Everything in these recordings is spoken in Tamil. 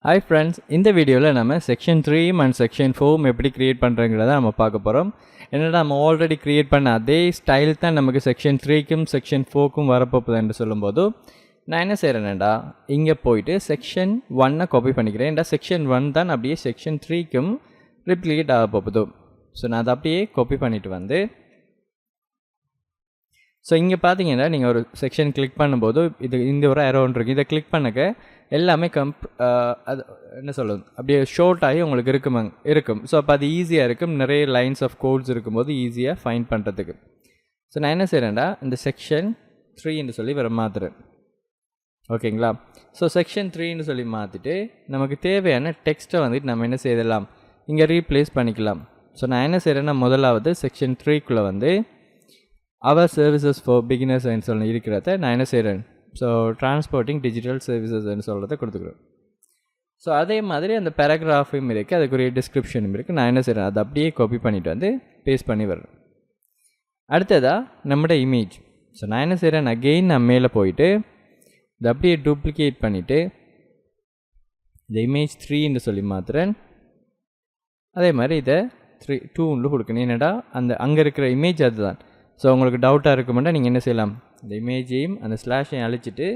Hi friends, இந்த வீடியோவில் நம்ம செக்ஷன் 3 and செக்ஷன் 4 எப்படி கிரியேட் பண்ணுறங்கிறத நம்ம பார்க்க போகிறோம். என்னடா நம்ம ஆல்ரெடி கிரியேட் பண்ண அதே ஸ்டைல் தான் நமக்கு செக்ஷன் 3க்கும் செக்ஷன் 4க்கும் வரப்போகுது என்று சொல்லும்போது நான் என்ன செய்கிறேன்டா இங்கே போயிட்டு செக்ஷன் 1 காப்பி பண்ணிக்கிறேன். ஏன்டா செக்ஷன் 1 தான் அப்படியே செக்ஷன் 3க்கும் ரிப்ளிகேட் ஆக போகுது. ஸோ நான் அதை அப்படியே காப்பி பண்ணிவிட்டு வந்து ஸோ இங்கே பார்த்தீங்கன்னா நீங்கள் ஒரு செக்ஷன் கிளிக் பண்ணும்போது இது இந்த ஒரு அரௌண்ட் இருக்குது. இதை கிளிக் பண்ணக்க எல்லாமே அது என்ன சொல்லுது அப்படியே ஷார்ட் ஆகி உங்களுக்கு இருக்கும். ஸோ அப்போ அது ஈஸியாக இருக்கும். நிறைய லைன்ஸ் ஆஃப் கோட்ஸ் இருக்கும்போது ஈஸியாக ஃபைண்ட் பண்ணுறதுக்கு. ஸோ நான் என்ன செய்கிறேன்டா இந்த செக்ஷன் 3ன்னு சொல்லி வேறு மாற்றுறேன். ஓகேங்களா? ஸோ செக்ஷன் 3ன்னு சொல்லி மாற்றிட்டு நமக்கு தேவையான டெக்ஸ்ட்டை வந்துட்டு நம்ம என்ன செய்யலாம் இங்கே ரீப்ளேஸ் பண்ணிக்கலாம். ஸோ நான் என்ன செய்கிறேன்னா முதலாவது செக்ஷன் 3க்குள்ளே வந்து அவர் சர்வீசஸ் ஃபார் பிகினர்ஸ்ன்னு சொல்லி இருக்கிறத நான் என்ன செய்கிறேன் ஸோ டிரான்ஸ்போர்ட்டிங் டிஜிட்டல் சர்வீசஸ்ன்னு சொல்கிறத கொடுத்துக்கிறேன். ஸோ அதே மாதிரி அந்த பேராகிராஃபும் இருக்குது, அதுக்குரிய டிஸ்கிரிப்ஷனும் இருக்குது. நான் என்ன செய்கிறேன் அதை அப்படியே காப்பி பண்ணிவிட்டு வந்து பேஸ்ட் பண்ணி வர்றேன். அடுத்ததாக நம்மளோட இமேஜ். ஸோ நான் என்ன செய்கிறேன் அகெயின் நான் மேலே போயிட்டு இதை அப்படியே டூப்ளிகேட் பண்ணிவிட்டு இந்த இமேஜ் 3ன்னு சொல்லி மாற்றுறேன். அதே மாதிரி இதை 2 கொடுக்கணும். என்னடா அந்த அங்கே இருக்கிற இமேஜ் அதுதான். ஸோ உங்களுக்கு டவுட்டாக இருக்குமெண்டா நீங்கள் என்ன செய்யலாம் இந்த இமேஜையும் அந்த ஸ்லாஷையும் அழிச்சிட்டு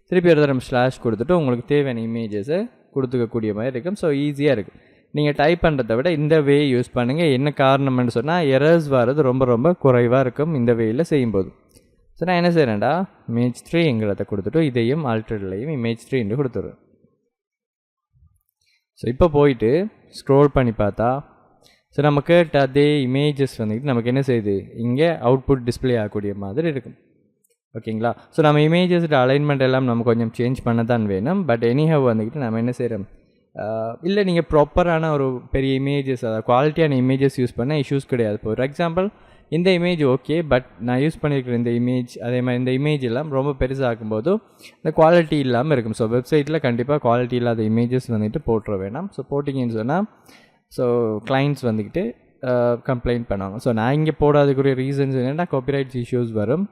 திருப்பி ஒரு தரம் ஸ்லாஷ் கொடுத்துட்டு உங்களுக்கு தேவையான இமேஜஸை கொடுத்துக்கக்கூடிய மாதிரி இருக்கும். ஸோ ஈஸியாக இருக்குது. நீங்கள் டைப் பண்ணுறதை விட இந்த வே யூஸ் பண்ணுங்கள். என்ன காரணம்னு சொன்னால் எரர்ஸ் வர்றது ரொம்ப ரொம்ப குறைவாக இருக்கும் இந்த வேயில் செய்யும்போது. ஸோ நான் என்ன செய்கிறேன்டா இமேஜ் 3ங்கிறத கொடுத்துட்டு இதையும் ஆல்டர்லையும் இமேஜ் 3 கொடுத்துருவேன். ஸோ இப்போ போயிட்டு ஸ்க்ரோல் பண்ணி பார்த்தா ஸோ நம்ம கேட்ட அதே இமேஜஸ் வந்துக்கிட்டு நமக்கு என்ன செய்யுது இங்கே அவுட்புட் டிஸ்பிளே ஆகக்கூடிய மாதிரி இருக்கும். ஓகேங்களா? ஸோ நம்ம இமேஜஸோட அலைன்மெண்ட் எல்லாம் நம்ம கொஞ்சம் சேஞ்ச் பண்ண தான் வேணும். பட் எனிஹவ் வந்துக்கிட்டு நம்ம என்ன செய்கிறோம் இல்லை நீங்கள் ப்ராப்பரான ஒரு பெரிய இமேஜஸ் அதாவது குவாலிட்டியான இமேஜஸ் யூஸ் பண்ண இஷ்யூஸ் கிடையாது. ஃபார் எக்ஸாம்பிள் இந்த இமேஜ் ஓகே, பட் நான் யூஸ் பண்ணியிருக்கிற இந்த இமேஜ் அதே மாதிரி இந்த இமேஜ் எல்லாம் ரொம்ப பெருசாகும்போது இந்த குவாலிட்டி இல்லாமல் இருக்கும். ஸோ வெப்சைட்டில் கண்டிப்பாக குவாலிட்டி இல்லாத இமேஜஸ் வந்துட்டு போட்டுற வேணாம். ஸோ போட்டிங்கன்னு சொன்னால் ஸோ கிளைண்ட்ஸ் வந்துக்கிட்டு கம்ப்ளைண்ட் பண்ணுவாங்க. ஸோ நான் இங்கே போடாதக்குரிய ரீசன்ஸ் என்னென்னா காப்பிரைட்ஸ் இஷ்யூஸ் வரும்.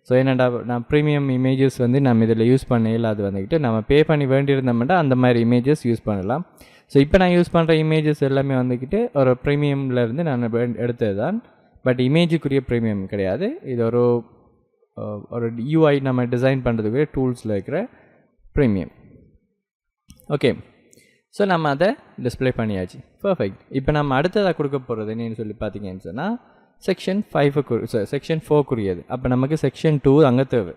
ஸோ என்னடா நான் ப்ரீமியம் இமேஜஸ் வந்து நம்ம இதில் யூஸ் பண்ணல, அது வந்துக்கிட்டு நம்ம பே பண்ணி வேண்டியிருந்தோம்னா அந்த மாதிரி இமேஜஸ் யூஸ் பண்ணலாம். ஸோ இப்போ நான் யூஸ் பண்ணுற இமேஜஸ் எல்லாமே வந்துக்கிட்டு ஒரு ப்ரீமியம்லேருந்து நான் எடுத்தது தான். பட் இமேஜுக்குரிய ப்ரீமியம் கிடையாது. இது ஒரு யூஐ நம்ம டிசைன் பண்ணுறதுக்குரிய டூல்ஸில் இருக்கிற ப்ரீமியம். ஓகே, ஸோ நம்ம அதை டிஸ்பிளே பண்ணியாச்சு. பர்ஃபெக்ட். இப்போ நம்ம அடுத்ததாக கொடுக்க போகிறது என்னன்னு சொல்லி பார்த்தீங்கன்னு சொன்னால் செக்ஷன் 5 செக்ஷன் 4க்குரியது. அப்போ நமக்கு செக்ஷன் 2 அங்கே தேவை.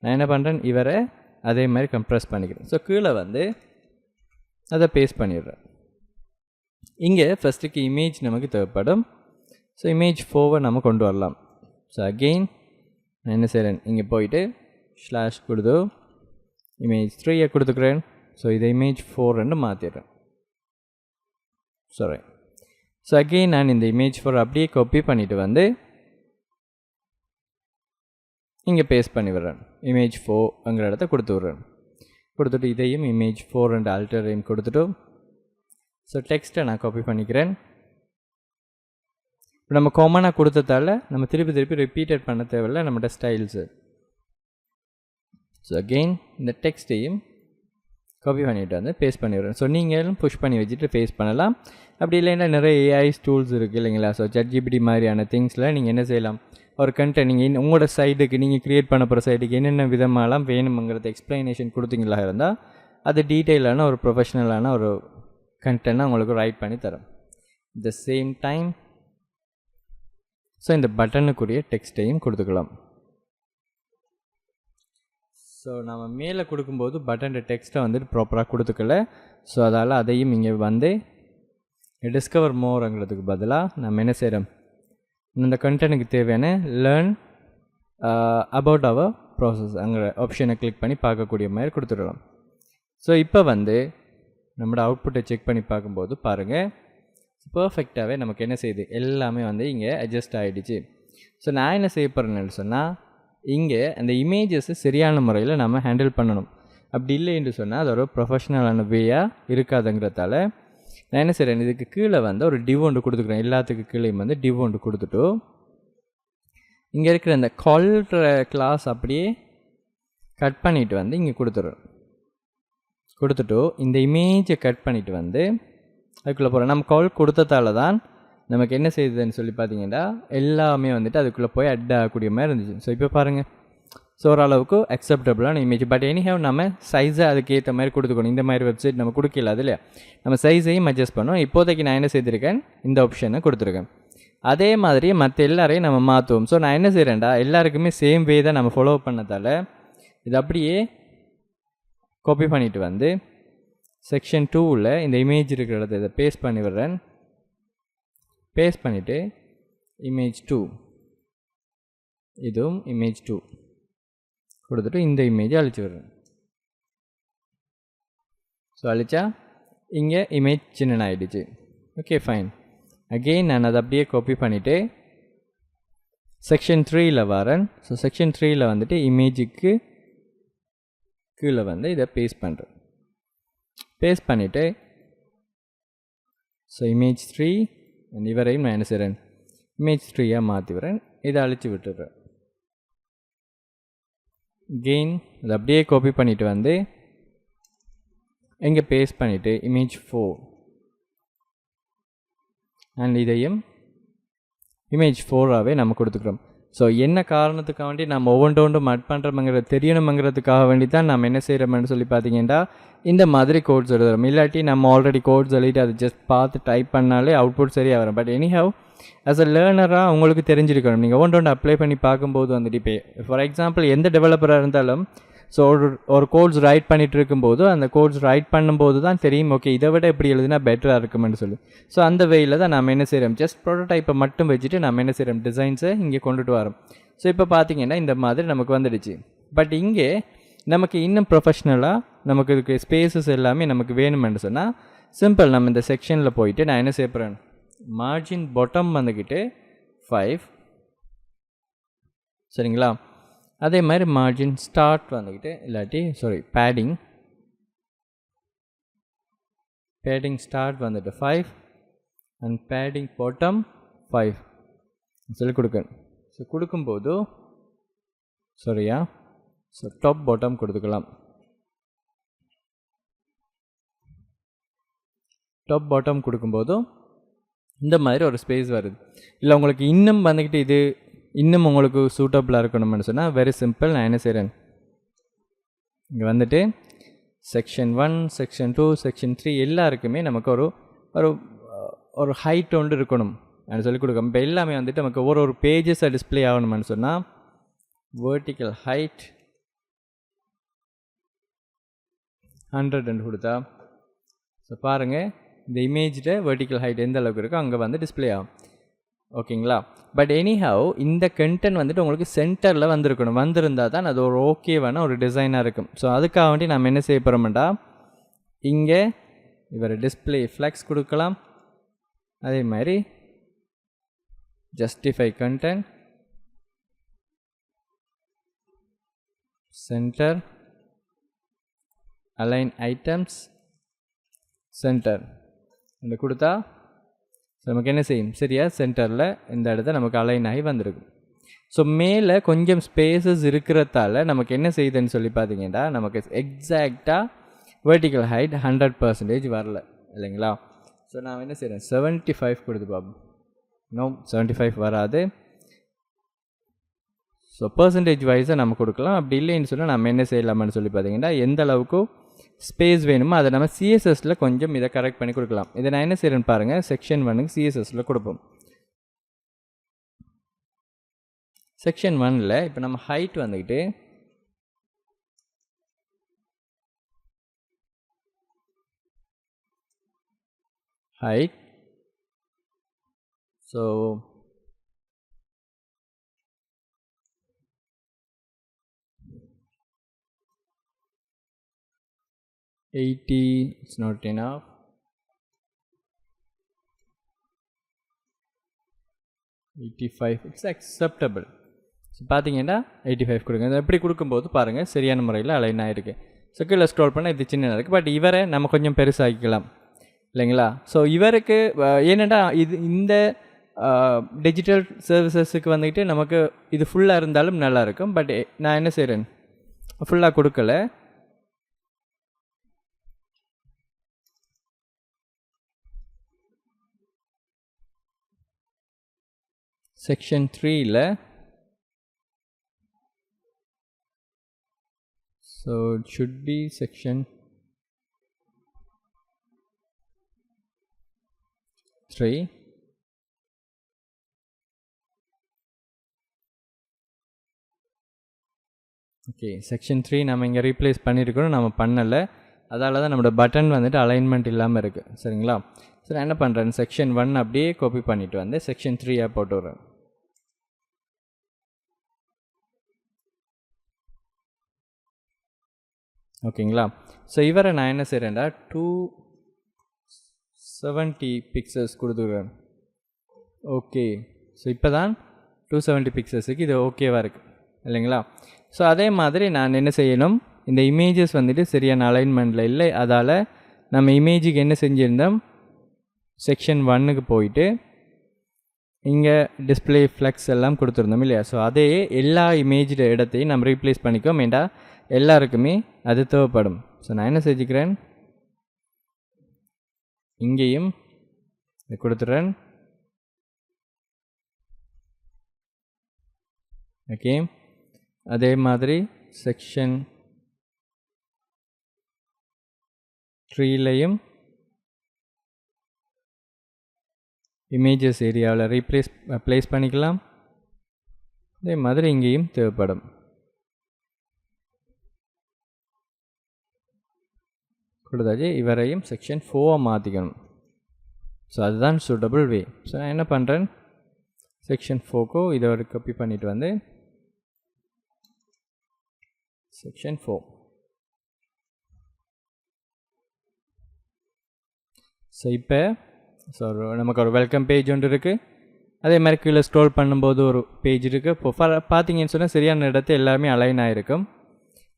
நான் என்ன பண்ணுறேன் இவரை அதே மாதிரி கம்ப்ரெஸ் பண்ணிக்கிறேன். ஸோ கீழே வந்து அதை பேஸ்ட் பண்ணிடுறேன். இங்கே ஃபஸ்ட்டுக்கு இமேஜ் நமக்கு தேவைப்படும். ஸோ இமேஜ் 4 நம்ம கொண்டு வரலாம். ஸோ அகெயின் நான் என்ன செய்கிறேன் இங்கே போயிட்டு ஸ்லாஷ் கொடுத்து இமேஜ் 3 கொடுத்துக்கிறேன். ஸோ இதை இமேஜ் 4 மாற்றிடுறேன். சாரி. ஸோ அகெயின் நான் இந்த இமேஜ் 4 அப்படியே காப்பி பண்ணிவிட்டு வந்து இங்கே பேஸ்ட் பண்ணி விடுறேன். இமேஜ் 4ங்கிற இடத்த கொடுத்து விட்றேன். கொடுத்துட்டு இதையும் இமேஜ் 4 ஆல்டரையும் கொடுத்துட்டு ஸோ டெக்ஸ்ட்டை நான் காப்பி பண்ணிக்கிறேன். இப்போ நம்ம காமனாக கொடுத்ததால நம்ம திருப்பி ரிப்பீட்டட் பண்ண தேவையில்லை நம்மளோட ஸ்டைல்ஸு. ஸோ அகெயின் இந்த டெக்ஸ்ட்டையும் காப்பி பண்ணிவிட்டு வந்து பேஸ்ட் பண்ணிடுறேன். ஸோ நீங்களும் புஷ் பண்ணி வச்சுட்டு பேஸ்ட் பண்ணலாம். அப்படி இல்லைன்னா நிறைய ஏஐ டூல்ஸ் இருக்குது இல்லைங்களா? ஸோ ChatGPT மாதிரியான திங்ஸில் நீங்கள் என்ன செய்யலாம் ஒரு கண்டென்ட் நீங்கள் உங்களோட சைட்டுக்கு நீங்கள் க்ரியேட் பண்ண போகிற சைட்டுக்கு என்னென்ன விதமாலாம் வேணுங்கிறது எக்ஸ்ப்ளனேஷன் கொடுத்தீங்களா இருந்தால் அது டீட்டெயிலான ஒரு ப்ரொஃபஷ்னலான ஒரு கண்டென்ட்டாக உங்களுக்கு ரைட் பண்ணி தரும். த சேம் டைம் ஸோ இந்த பட்டனுக்குரிய டெக்ஸ்ட்டையும் கொடுத்துக்கலாம். ஸோ நம்ம மேலே கொடுக்கும்போது பட்டன் டெக்ஸ்ட்டை வந்துட்டு ப்ராப்பராக கொடுத்துக்கல. ஸோ அதால் அதையும் இங்கே வந்து டிஸ்கவர் மோர்ங்கிறதுக்கு பதிலாக நம்ம என்ன செய்கிறோம் இந்த கண்டென்ட்டுக்கு தேவையான லேர்ன் அபவுட் அவர் ப்ராசஸ் அங்கே ஆப்ஷனை கிளிக் பண்ணி பார்க்கக்கூடிய மாதிரி கொடுத்துடலாம். ஸோ இப்போ வந்து நம்மளோட அவுட்புட்டை செக் பண்ணி பார்க்கும்போது பாருங்கள் பர்ஃபெக்டாகவே நமக்கு என்ன செய்யுது எல்லாமே வந்து இங்கே அட்ஜஸ்ட் ஆகிடுச்சு. ஸோ நான் என்ன செய்ய போகிறேன்னு சொன்னால் இங்கே அந்த இமேஜஸை சரியான முறையில் நம்ம ஹேண்டில் பண்ணணும். அப்படி இல்லைன்னு சொன்னால் அது ஒரு ப்ரொஃபஷ்னலான வேயாக இருக்காதுங்கிறதால நான் என்ன செய்கிறேன் இதுக்கு கீழே வந்து ஒரு டிவ் ஒன்று கொடுத்துக்கிறேன். எல்லாத்துக்கு கீழேயும் வந்து டிவ் ஒன்று கொடுத்துட்டு இங்கே இருக்கிற அந்த கால்ற கிளாஸ் அப்படியே கட் பண்ணிவிட்டு வந்து இங்கே கொடுத்துட்றேன். கொடுத்துட்டு இந்த இமேஜை கட் பண்ணிவிட்டு வந்து அதுக்குள்ளே போகிறோம். நம்ம கால் கொடுத்ததால தான் நமக்கு என்ன செய்யுதுன்னு சொல்லி பார்த்தீங்கன்னா எல்லாமே வந்துட்டு அதுக்குள்ளே போய் அட் ஆகக்கூடிய மாதிரி இருந்துச்சு. ஸோ இப்போ பாருங்கள், ஸோ ஓரளவுக்கு அக்செப்டபுளான இமேஜ். பட் எனிஹவ் நம்ம சைஸை அதுக்கேற்ற மாதிரி கொடுத்துக்கணும். இந்த மாதிரி வெப்சைட் நம்ம கொடுக்கல, அது இல்லையா, நம்ம சைஸையும் அட்ஜஸ்ட் பண்ணோம். இப்போதைக்கு நான் என்ன செய்திருக்கேன், இந்த ஆப்ஷனை கொடுத்துருக்கேன். அதே மாதிரி மற்ற எல்லாரையும் நம்ம மாற்றுவோம். ஸோ நான் என்ன செய்கிறேன்டா, எல்லாருக்குமே சேம் வே தான் நம்ம ஃபாலோ பண்ணதால் இது அப்படியே காப்பி பண்ணிவிட்டு வந்து செக்ஷன் 2ல் இந்த இமேஜ் இருக்கிற இடத்த இதை பேஸ்ட் பண்ணி விடுறேன். பேஸ்ட் பண்ணிவிட்டு இமேஜ் 2, இதுவும் இமேஜ் 2 கொடுத்துட்டு இந்த இமேஜை அழிச்சு விடுறேன். ஸோ அழிச்சா இங்கே இமேஜ் சின்ன ஆகிடுச்சு. Okay fine. அகெயின் நான் அதை அப்படியே காப்பி பண்ணிவிட்டு செக்ஷன் 3ல் வரேன். ஸோ செக்ஷன் 3ல் வந்துட்டு இமேஜுக்கு கீழே வந்து இதை பேஸ்ட் பண்ணுறேன். பேஸ்ட் பண்ணிவிட்டு ஸோ இமேஜ் 3 இவரையும் நான் என்ன செய்கிறேன், இமேஜ் 3யாக மாற்றி வரேன். இதை அழிச்சு விட்டுடுறேன். கெயின் அதை அப்படியே காப்பி பண்ணிவிட்டு வந்து இங்கே பேஸ்ட் பண்ணிவிட்டு இமேஜ் 4 அண்ட் இதையும் இமேஜ் 4ஆகவே நம்ம கொடுத்துக்கிறோம். ஸோ என்ன காரணத்துக்காக வேண்டி நம்ம ஒவ்வொன்றும் அட் பண்ணுறோம்ங்கிறது தெரியணுங்கிறதுக்காக வேண்டி தான் நம்ம என்ன செய்கிறோம்னு சொல்லி பார்த்தீங்கன்னா இந்த மாதிரி கோட்ஸ் எழுதுறோம். இல்லாட்டி நம்ம ஆல்ரெடி கோட்ஸ் எழுதிட்டு அதை ஜஸ்ட் பார்த்து டைப் பண்ணாலே அவுட்புட் சரியாக வரும். பட் எனிஹவ் ஆஸ் அ லேர்னராக உங்களுக்கு தெரிஞ்சிருக்கணும். நீங்கள் ஒவ்வொன்று அப்ளை பண்ணி பார்க்கும்போது வந்துட்டு இப்போ ஃபார் எக்ஸாம்பிள் எந்த டெவலப்பராக இருந்தாலும் ஸோ ஒரு கோட்ஸ் ரைட் பண்ணிகிட்டு இருக்கும்போது அந்த கோட்ஸ் ரைட் பண்ணும்போது தான் தெரியும், ஓகே இதை விட எப்படி எழுதுனா பெட்டராக இருக்குமென்னு சொல்லி. ஸோ அந்த வேயில் தான் நம்ம என்ன செய்கிறோம், ஜஸ்ட் ப்ரோட்டோடைப்பை மட்டும் வச்சுட்டு நம்ம என்ன செய்கிறோம், டிசைன்ஸை இங்கே கொண்டுட்டு வரோம். ஸோ இப்போ பார்த்தீங்கன்னா இந்த மாதிரி நமக்கு வந்துடுச்சு. பட் இங்கே நமக்கு இன்னும் ப்ரொஃபஷ்னலாக நமக்கு இதுக்கு ஸ்பேசஸ் எல்லாமே நமக்கு வேணுமென்னு சொன்னால் சிம்பிள். நம்ம இந்த செக்ஷனில் போயிட்டு நான் என்ன செய்ய போகிறேன், மார்ஜின் பாட்டம் வந்துக்கிட்டு 5, சரிங்களா. அதே மாதிரி மார்ஜின் ஸ்டார்ட் வந்துக்கிட்டு இல்லாட்டி பேடிங் ஸ்டார்ட் வந்துட்டு 5 அண்ட் பேடிங் பாட்டம் 5 சொல்லி கொடுக்கணும். ஸோ கொடுக்கும்போது ஸோ டாப் பாட்டம் கொடுத்துக்கலாம். டாப் பாட்டம் கொடுக்கும்போதும் இந்த மாதிரி ஒரு ஸ்பேஸ் வருது. இல்லை உங்களுக்கு இன்னும் வந்துக்கிட்டு இது இன்னும் உங்களுக்கு சூட்டபுளாக இருக்கணும்னு சொன்னால் வெரி சிம்பிள். நான் என்ன செய்கிறேன், இங்கே வந்துட்டு செக்ஷன் 1, செக்ஷன் 2, செக்ஷன் 3 எல்லாருக்குமே நமக்கு ஒரு ஒரு ஒரு ஹைட் ஒன்று இருக்கணும் அப்படின்னு சொல்லி கொடுக்கும். இப்போ எல்லாமே வந்துட்டு நமக்கு ஒரு பேஜஸை டிஸ்பிளே ஆகணும்னு சொன்னால் வெர்டிக்கல் ஹைட் 100 கொடுத்தா ஸோ பாருங்கள் இந்த இமேஜில் வெர்டிக்கல் ஹைட் எந்த அளவுக்கு இருக்கோ அங்கே வந்து டிஸ்பிளே ஆகும். ஓகேங்களா. பட் எனிஹவ் இந்த கண்டென்ட் வந்துட்டு உங்களுக்கு சென்டரில் வந்திருக்கணும். வந்திருந்தால் தான் அது ஒரு ஓகேவான ஒரு டிசைனாக இருக்கும். ஸோ அதுக்காக வேண்டி நம்ம என்ன செய்ய போகிறோம்டா, இங்கே இவர் டிஸ்பிளே ஃப்ளெக்ஸ் கொடுக்கலாம். அதே மாதிரி justify content center align items center இந்த கொடுத்தா நமக்கு என்ன செய்யும், சரியா சென்டரில் இந்த இடத்த நமக்கு அலைன் ஆகி வந்திருக்கும். ஸோ மேலே கொஞ்சம் ஸ்பேசஸ் இருக்கிறதால நமக்கு என்ன செய்யுதுன்னு சொல்லி பார்த்தீங்கன்னா நமக்கு எக்ஸாக்டாக வெர்டிக்கல் ஹைட் 100% வரல இல்லைங்களா. ஸோ நான் என்ன செய்கிறேன், 75 கொடுத்து பார்ப்போம். நோ 75 வராது. ஸோ பர்சன்டேஜ் வைஸாக நம்ம கொடுக்கலாம். அப்படி இல்லைன்னு சொன்னால் நம்ம என்ன செய்யலாமான்னு சொல்லி பார்த்தீங்கன்னா எந்த அளவுக்கு ஸ்பேஸ் வேணுமோ அதை நம்ம சிஎஸ்எஸில் கொஞ்சம் இதை கரெக்ட் பண்ணி கொடுக்கலாம். இதை நான் என்ன செய்கிறேன்னு பாருங்கள், செக்ஷன் 1க்கு சிஎஸ்எஸில் கொடுப்போம். செக்ஷன் 1ல் இப்போ நம்ம ஹைட் வந்துக்கிட்டு height so it's not enough. 85 it's acceptable. So பார்த்தீங்கன்னா 85 கொடுங்க. இதை எப்படி கொடுக்கும்போது பாருங்கள் சரியான முறையில் அலைன் ஆகிருக்கு. ஸோ கீழே ஸ்க்ரோல் பண்ணால் இது சின்ன இருக்குது. பட் இவரை நம்ம கொஞ்சம் பெருசாகிக்கலாம் இல்லைங்களா. ஸோ இவருக்கு ஏனெண்டா இந்த டிஜிட்டல் சர்வீசஸுக்கு வந்துக்கிட்டு நமக்கு இது ஃபுல்லாக இருந்தாலும் நல்லாயிருக்கும். பட் நான் என்ன செய்கிறேன், ஃபுல்லாக கொடுக்கல. செக்ஷன் 3ல so it should be section 3. Okay section 3 நம்ம இங்கே ரீப்ளேஸ் பண்ணியிருக்கிறோம், நம்ம பண்ணலை, அதால தான் நம்மளோட பட்டன் வந்துட்டு அலைன்மெண்ட் இல்லாமல் இருக்குது. சரிங்களா? சரி, நான் என்ன பண்ணுறேன், செக்ஷன் 1 அப்படியே காப்பி பண்ணிவிட்டு வந்து செக்ஷன் 3 போட்டு விட்றேன். ஓகேங்களா? ஸோ இவரை நான் என்ன செய்கிறேன்டா 270 பிக்சல்ஸ் கொடுத்துருவேன். ஓகே, ஸோ இப்போ தான் 270 பிக்சல்ஸுக்கு இது ஓகேவாக இருக்குது இல்லைங்களா? ஸோ அதே மாதிரி நான் என்ன செய்யணும், இந்த இமேஜஸ் வந்துட்டு சரியான அலைன்மெண்ட்டில் இல்லை, அதால் நம்ம இமேஜுக்கு என்ன செஞ்சுருந்தோம், செக்ஷன் 1க்கு போயிட்டு இங்கே டிஸ்பிளே ஃப்ளெக்ஸ் எல்லாம் கொடுத்துருந்தோம் இல்லையா? ஸோ அதே எல்லா இமேஜ் இடத்தையும் நம்ம ரீப்ளேஸ் பண்ணிக்கோம், ஏண்டா எல்லாருக்குமே அது தேவைப்படும். ஸோ நான் என்ன செஞ்சுக்கிறேன், இங்கேயும் கொடுத்துட்றேன். ஓகே, அதே மாதிரி செக்ஷன் 3லையும் இமேஜஸ் ஏரியாவில் ப்ளேஸ் பண்ணிக்கலாம். அதே மாதிரி இங்கேயும் தேவைப்படும். கொடுத்தாச்சு. இவரையும் செக்ஷன் 4 மாற்றிக்கணும். ஸோ அதுதான் சூட்டபிள் வே. ஸோ நான் என்ன பண்ணுறேன், செக்ஷன் 4க்கு இதை ஒரு காப்பி பண்ணிவிட்டு வந்து செக்ஷன் 4. ஸோ இப்போ நமக்கு ஒரு வெல்கம் பேஜ் ஒன்று இருக்குது. அதே மாதிரி கீழே ஸ்க்ரோல் பண்ணும்போது ஒரு பேஜ் இருக்குது. இப்போ பார்த்தீங்கன்னு சொன்னால் சரியான இடத்து எல்லாமே அலைன் ஆகிருக்கும்.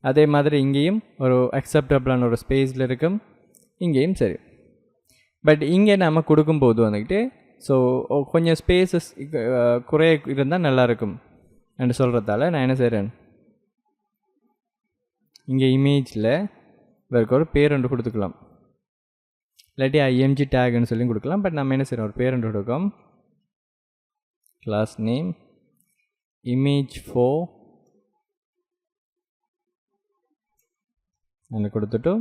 அதே மாதிரி இங்கேயும் ஒரு அக்செப்டபிளான ஒரு ஸ்பேஸில் இருக்கும், இங்கேயும் சரி. பட் இங்கே நம்ம கொடுக்கும்போது வந்துக்கிட்டு ஸோ கொஞ்சம் ஸ்பேஸஸ் குறைய இருந்தால் நல்லாயிருக்கும் என்று சொல்கிறதால நான் என்ன செய்கிறேன், இங்கே இமேஜில் இவருக்கு ஒரு பேர் ஒன்று கொடுத்துக்கலாம், இல்லாட்டி IMG டேக்னு சொல்லி கொடுக்கலாம். பட் நம்ம என்ன செய்கிறோம், ஒரு பேர் ஒன்று கொடுக்கோம், கிளாஸ் நேம் image4 அதில் கொடுத்துட்டு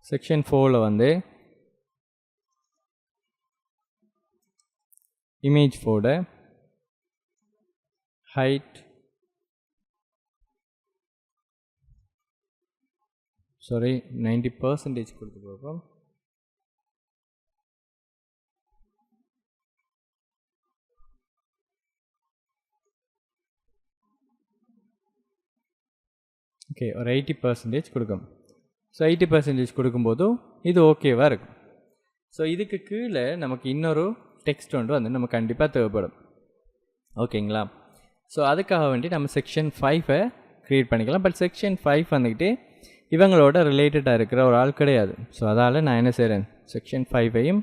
செக்ஷன் 4ல் வந்து image4 ஹைட் சாரி 90% கொடுத்து பார்ப்போம். ஓகே, ஒரு 80% கொடுக்கும். ஸோ 80% கொடுக்கும்போதும் இது ஓகேவாக இருக்கும். ஸோ இதுக்கு கீழே நமக்கு இன்னொரு டெக்ஸ்ட் ஒன்று வந்து நம்ம கண்டிப்பாக தேவைப்படும். ஓகேங்களா? ஸோ அதுக்காக வேண்டி நம்ம செக்ஷன் 5 க்ரியேட் பண்ணிக்கலாம். பட் செக்ஷன் 5 வந்துக்கிட்டு இவங்களோட ரிலேட்டடாக இருக்கிற ஒரு ஆள் கிடையாது. ஸோ அதால் நான் என்ன செய்கிறேன், செக்ஷன் 5ஐயும்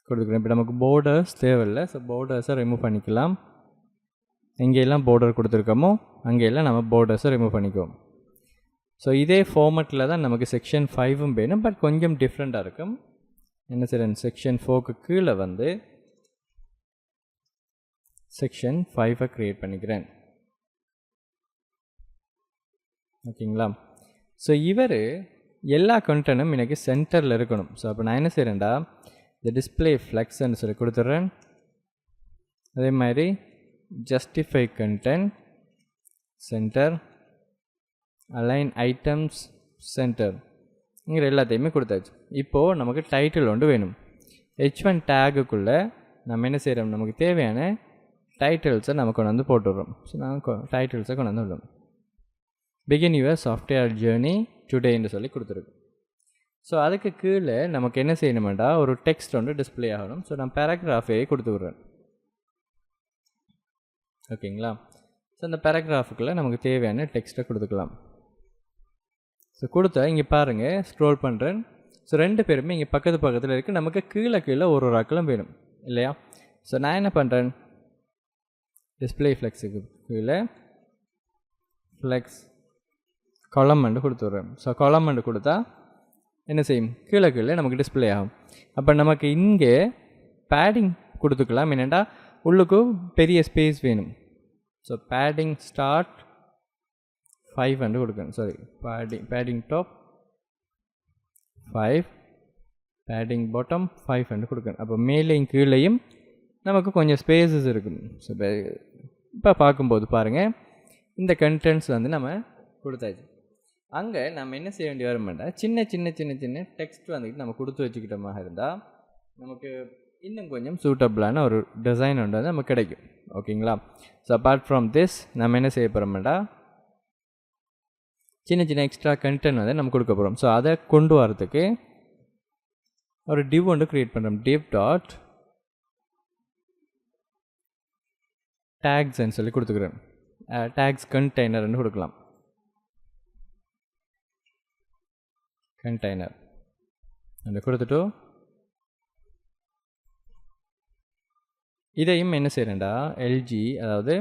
கொடுக்குறேன். இப்போ நமக்கு போர்டர்ஸ் தேவையில்லை. ஸோ போர்டர்ஸை ரிமூவ் பண்ணிக்கலாம். எங்கெல்லாம் போர்டர் கொடுத்துருக்கோமோ அங்கெல்லாம் நம்ம போர்டர்ஸை ரிமூவ் பண்ணிக்குவோம். ஸோ இதே ஃபார்மெட்டில் தான் நமக்கு செக்ஷன் 5ம் வேணும், பட் கொஞ்சம் டிஃப்ரெண்ட்டாக இருக்கும். என்ன செய்கிறேன், செக்ஷன் 4க்கு கீழே வந்து செக்ஷன் 5 க்ரியேட் பண்ணிக்கிறேன். ஓகேங்களா? ஸோ இவர் எல்லா கண்டென்ட்டும் எனக்கு சென்டரில் இருக்கணும். ஸோ அப்போ நான் என்ன செய்கிறேன்டா, இந்த டிஸ்பிளே ஃப்ளெக்ஸ்ன்னு சொல்லி கொடுத்துட்றேன். அதே மாதிரி justify content center, align items center, இங்கே எல்லாத்தையுமே கொடுத்தாச்சு. இப்போது நமக்கு டைட்டில் ஒன்று வேணும். H1 டேகுக்குள்ளே நம்ம என்ன செய்கிறோம், நமக்கு தேவையான டைட்டில்ஸை நம்ம கொண்டு வந்து போட்டுடுறோம். ஸோ நான் டைட்டில்ஸை கொண்டு வந்து விடுறோம். பிகின் யுவர் சாஃப்ட்வேர் ஜேர்னி டுடேன்னு சொல்லி கொடுத்துருக்கு. ஸோ அதுக்கு கீழே நமக்கு என்ன செய்யணுமெண்டா, ஒரு டெக்ஸ்ட் ஒன்று டிஸ்பிளே ஆகணும். ஸோ நான் பேராகிராஃபே கொடுத்து விட்றேன். ஓகேங்களா? ஸோ அந்த பேராகிராஃபுக்குள்ளே நமக்கு தேவையான டெக்ஸ்ட்டை கொடுத்துக்கலாம். ஸோ கொடுத்தா இங்கே பாருங்கள், ஸ்க்ரோல் பண்ணுறேன். ஸோ 2 பேருமே இங்கே பக்கத்தில் இருக்குது. நமக்கு கீழே ஒரு அக்கலம் வேணும் இல்லையா? ஸோ நான் என்ன பண்ணுறேன், டிஸ்பிளே ஃப்ளெக்ஸுக்கு கீழே ஃப்ளெக்ஸ் காலமெண்ட் கொடுத்துட்றேன். ஸோ காலமெண்ட் கொடுத்தா என்ன செய்யும், கீழே நமக்கு டிஸ்பிளே ஆகும். அப்போ நமக்கு இங்கே பேடிங் கொடுத்துக்கலாம். என்னென்னா உள்ளுக்கு பெரிய ஸ்பேஸ் வேணும். ஸோ பேடிங் ஸ்டார்ட் 5 கொடுக்கணும். Sorry, padding top 5, padding bottom 5 கொடுக்கணும். அப்போ மேலேயும் கீழேயும் நமக்கு கொஞ்சம் ஸ்பேஸஸ் இருக்கும். ஸோ இப்போ பார்க்கும்போது பாருங்கள், இந்த கண்டென்ட்ஸ் வந்து நம்ம கொடுத்தாச்சு. அங்கே நம்ம என்ன செய்ய வேண்டிய வருமாண்டா, சின்ன சின்ன சின்ன சின்ன டெக்ஸ்ட் வந்துக்கிட்டு நம்ம கொடுத்து வச்சுக்கிட்டோமாக இருந்தால் நமக்கு இன்னும் கொஞ்சம் சூட்டபிளான ஒரு டிசைன் ஒன்று வந்து நமக்கு கிடைக்கும். ஓகேங்களா? ஸோ அப்பார்ட் ஃப்ரம் திஸ் நம்ம என்ன செய்ய போகிறோம்டா, சின்ன சின்ன எக்ஸ்ட்ரா கண்டென்ட் வந்து நம்ம கொடுக்க போகிறோம். ஸோ அதை கொண்டு வரதுக்கு ஒரு டிவ் ஒன்று க்ரியேட் பண்ணுறோம். டிவ் டாட் டேக்ஸ்ன்னு சொல்லி கொடுத்துக்கிறேன். டேக்ஸ் கண்டெய்னர்னு கொடுக்கலாம். கண்டெய்னர் அந்த கொடுத்துட்டு இதையும் என்ன செய்கிறேன்டா, எல்ஜி, அதாவது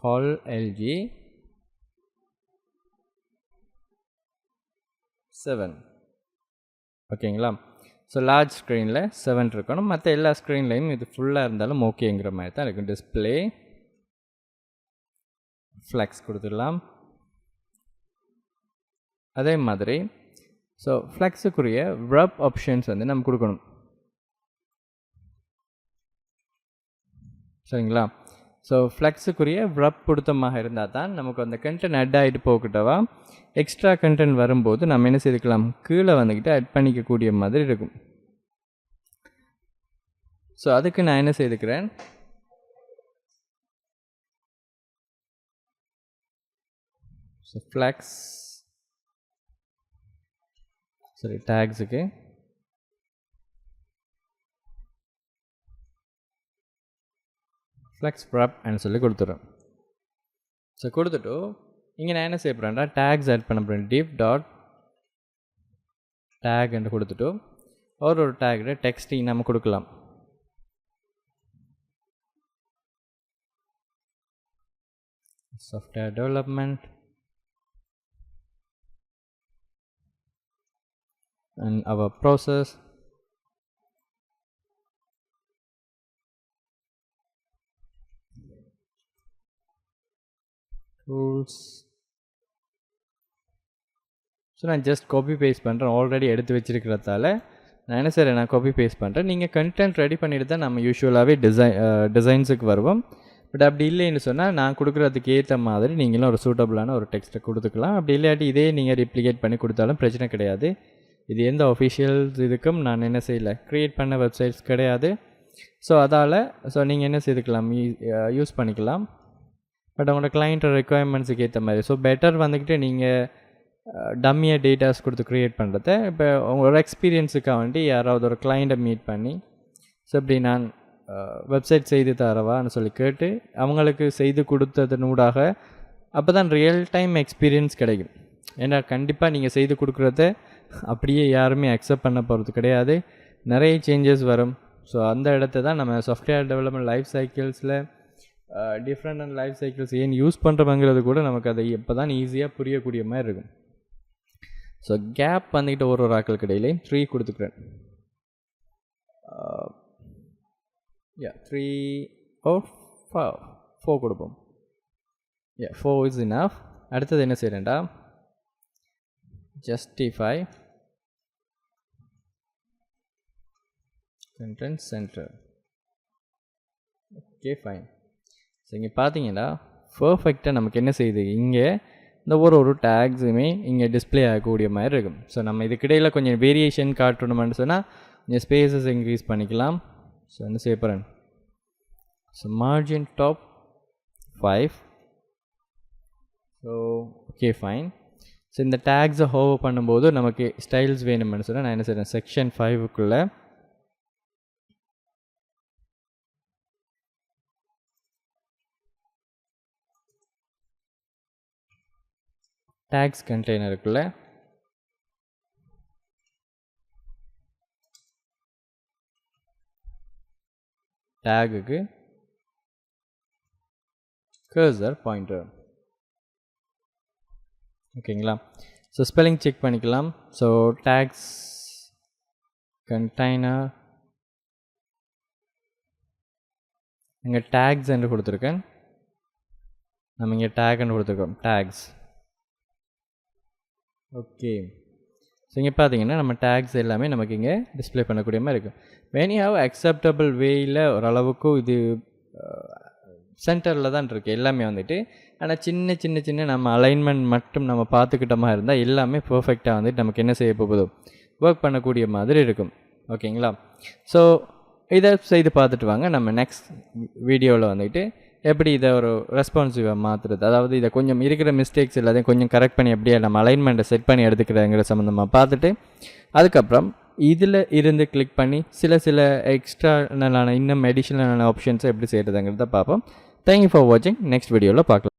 கால் எல்ஜி 7. ஓகேங்களா? ஸோ லார்ஜ் ஸ்க்ரீனில் 7 இருக்கணும். மற்ற எல்லா ஸ்க்ரீன்லேயும் இது ஃபுல்லாக இருந்தாலும் ஓகேங்கிற மாதிரி தான் இருக்கும். டிஸ்பிளே ஃப்ளெக்ஸ் கொடுத்துடலாம். அதே மாதிரி ஸோ ஃப்ளெக்ஸுக்குரிய wrap ஆப்ஷன்ஸ் வந்து நம்ம கொடுக்கணும். சரிங்களா? ஸோ ஃப்ளெக்ஸுக்குரிய wrap கொடுத்தமாக இருந்தால் தான் நமக்கு அந்த கண்டென்ட் ஆட் ஆகிட்டு போகட்டவா எக்ஸ்ட்ரா கண்டென்ட் வரும்போது நம்ம என்ன செய்துக்கலாம், கீழே வந்துக்கிட்டு ஆட் பண்ணிக்கக்கூடிய மாதிரி இருக்கும். ஸோ அதுக்கு நான் என்ன செய்துக்கிறேன், ஸோ ஃப்ளெக்ஸ் சரி டேக்ஸுக்கு ஃப்ளெக்ஸ் wrap ன்னு சொல்லி கொடுத்துட்றேன். ஸோ கொடுத்துட்டு இங்கே நான் என்ன செய்ய போகிறேன்டா, டேக்ஸ் ஆட் பண்ண போகிறேன். div டாட் டேக்ன்னு கொடுத்துட்டு ஒரு டேக்கில் டெக்ஸ்டிங் நம்ம கொடுக்கலாம். Software development and our process tools. So நான் ஜஸ்ட் காப்பி பேஸ்ட் பண்ணுறேன். ஆல்ரெடி எடுத்து வச்சுருக்கிறதால நான் என்ன செய்கிறேன், நான் காப்பி பேஸ்ட் பண்ணுறேன். நீங்கள் கண்டென்ட் ரெடி பண்ணிட்டு தான் நம்ம யூஸ்வலாகவே டிசைன்ஸுக்கு வருவோம். பட் அப்படி இல்லைன்னு சொன்னால் நான் கொடுக்குறதுக்கு ஏற்ற மாதிரி நீங்களும் ஒரு சூட்டபிளான ஒரு டெக்ஸ்ட்டை கொடுத்துக்கலாம். அப்படி இல்லாட்டி இதே நீங்கள் ரிப்ளிகேட் பண்ணி கொடுத்தாலும் பிரச்சனை கிடையாது. இது எந்த ஒஃபிஷியல்ஸ் இதுக்கும் நான் என்ன செய்யலை, க்ரியேட் பண்ண வெப்சைட்ஸ் கிடையாது. ஸோ அதால் நீங்கள் என்ன செய்துக்கலாம், யூஸ் பண்ணிக்கலாம். பட் உங்களோட கிளைண்ட்டோட ரெக்குவயர்மெண்ட்ஸுக்கு ஏற்ற மாதிரி. ஸோ பெட்டர் வந்துக்கிட்டு நீங்கள் டம்மியாக டேட்டாஸ் கொடுத்து க்ரியேட் பண்ணுறத இப்போ உங்களோட எக்ஸ்பீரியன்ஸுக்காக வேண்டி யாராவது ஒரு கிளைண்ட்டை மீட் பண்ணி ஸோ இப்படி நான் வெப்சைட் செய்து தரவான்னு சொல்லி கேட்டு அவங்களுக்கு செய்து கொடுத்ததனூடாக அப்போ தான் ரியல் டைம் எக்ஸ்பீரியன்ஸ் கிடைக்கும். ஏன்னா கண்டிப்பாக நீங்கள் செய்து கொடுக்குறத அப்படியே யாருமே அக்செப்ட் பண்ண போகிறது கிடையாது. நிறைய சேஞ்சஸ் வரும். ஸோ அந்த இடத்த தான் நம்ம சாஃப்ட்வேர் டெவலப்மெண்ட் லைஃப் சைக்கிள்ஸில் டிஃப்ரெண்ட் லைஃப் சைக்கிள்ஸ் ஏன் யூஸ் பண்ணுறவங்கிறது கூட நமக்கு அதை இப்போ தான் ஈஸியாக புரியக்கூடிய மாதிரி இருக்கும். ஸோ கேப் வந்துக்கிட்ட ஒரு ஆக்களுக்கு இடையிலே 3 கொடுத்துக்கிறேன். 3 or 4 கொடுப்போம். 4 is enough. அடுத்தது என்ன செய்கிறேன்டா, justify content center. Okay fine. So இங்கே பார்த்தீங்கன்னா பர்ஃபெக்டாக நமக்கு என்ன செய்யுது, இங்கே இந்த ஒரு டேக்ஸுமே இங்கே டிஸ்பிளே ஆகக்கூடிய மாதிரி இருக்கும். ஸோ நம்ம இதுக்கிடையில் கொஞ்சம் வேரியேஷன் காட்டணும்னு சொன்னால் கொஞ்சம் ஸ்பேசஸ் இன்க்ரீஸ் பண்ணிக்கலாம். ஸோ என்ன செய்ய போகிறேன், so margin top 5. So okay fine. So இந்த டேக்ஸை ஹோவர் பண்ணும்போது நமக்கு ஸ்டைல்ஸ் வேணும்னு சொன்னால் நான் என்ன செய்கிறேன், செக்ஷன் 5க்குள்ளே டேக்ஸ் கண்டெய்னருக்குள்ளே டேகுக்கு கர்சர் பாயிண்டர். ஓகேங்களா? ஸோ ஸ்பெல்லிங் செக் பண்ணிக்கலாம். ஸோ டேக்ஸ் கண்டெய்னர் இங்கே டேக்ஸ் என்று கொடுத்துருக்கேன். நம்ம இங்கே டேக்னு கொடுத்துருக்கோம், டேக்ஸ். ஓகே, ஸோ இங்கே பார்த்தீங்கன்னா நம்ம டேக்ஸ் எல்லாமே நமக்கு இங்கே டிஸ்பிளே பண்ணக்கூடிய மாதிரி இருக்கும். when you have acceptable வேயில் ஓரளவுக்கு இது சென்டரில் தான் இருக்குது எல்லாமே வந்துட்டு. ஆனால் சின்ன சின்ன சின்ன நம்ம அலைன்மெண்ட் மட்டும் நம்ம பார்த்துக்கிட்ட மாதிரி இருந்தால் எல்லாமே பர்ஃபெக்டாக வந்துட்டு நமக்கு என்ன செய்ய போகுதோ ஒர்க் பண்ணக்கூடிய மாதிரி இருக்கும். ஓகேங்களா? ஸோ இதை செய்து பார்த்துட்டு வாங்க. நம்ம நெக்ஸ்ட் வீடியோவில் வந்துட்டு எப்படி இதை ஒரு ரெஸ்பான்சிவாக மாற்றுறது, அதாவது இதை கொஞ்சம் இருக்கிற மிஸ்டேக்ஸ் எல்லாத்தையும் கொஞ்சம் கரெக்ட் பண்ணி எப்படியே நம்ம அலைன்மெண்ட்டை செட் பண்ணி எடுத்துக்கிறங்கிற சம்மந்தமாக பார்த்துட்டு அதுக்கப்புறம் இதில் இருந்து கிளிக் பண்ணி சில எக்ஸ்ட்ரானலான இன்னும் அடிஷ்னலான ஆப்ஷன்ஸை எப்படி செய்கிறதுங்கிறத பார்ப்போம். தேங்க்யூ ஃபார் வாட்சிங். நெக்ஸ்ட் வீடியோவில் பார்க்கலாம்.